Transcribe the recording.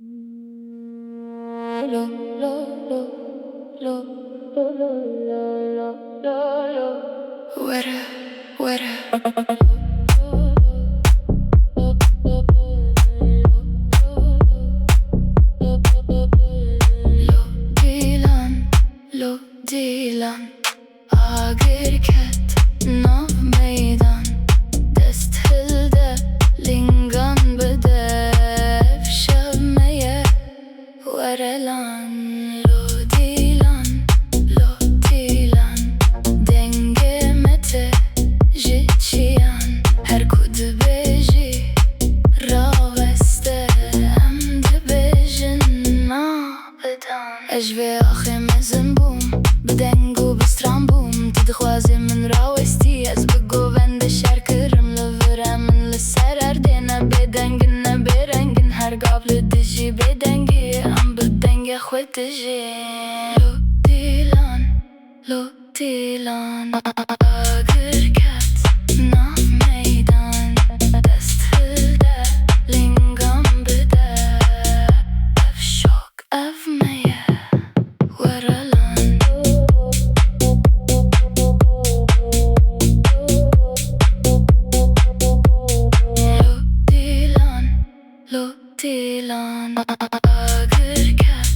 Lo, lo, lo, lo, lo, lo, lo, lo, lo. Wera, wera. Lo dilan, lo dilan. Agirket nav meydan. Dest hilde lingan bedef şevmeye. Verelan, lo dilan, lo dilan. Denge mete jichiyan. Her kud beji raveste em de bejin nabedan. Ejve axim ezembum بدنگو بستران بوم تدخوازی من راوستی از بگو وند شرکرم لورم من لسرر دینا بدنگن نبرنگن هر قابل دجی بدنگی ام بدنگ خود دجی لو دیلان لو دیلان آگر کت ناف میدان دست هلده لینگام بده اف شوک اف میه ورلان لو دیلان آگر کت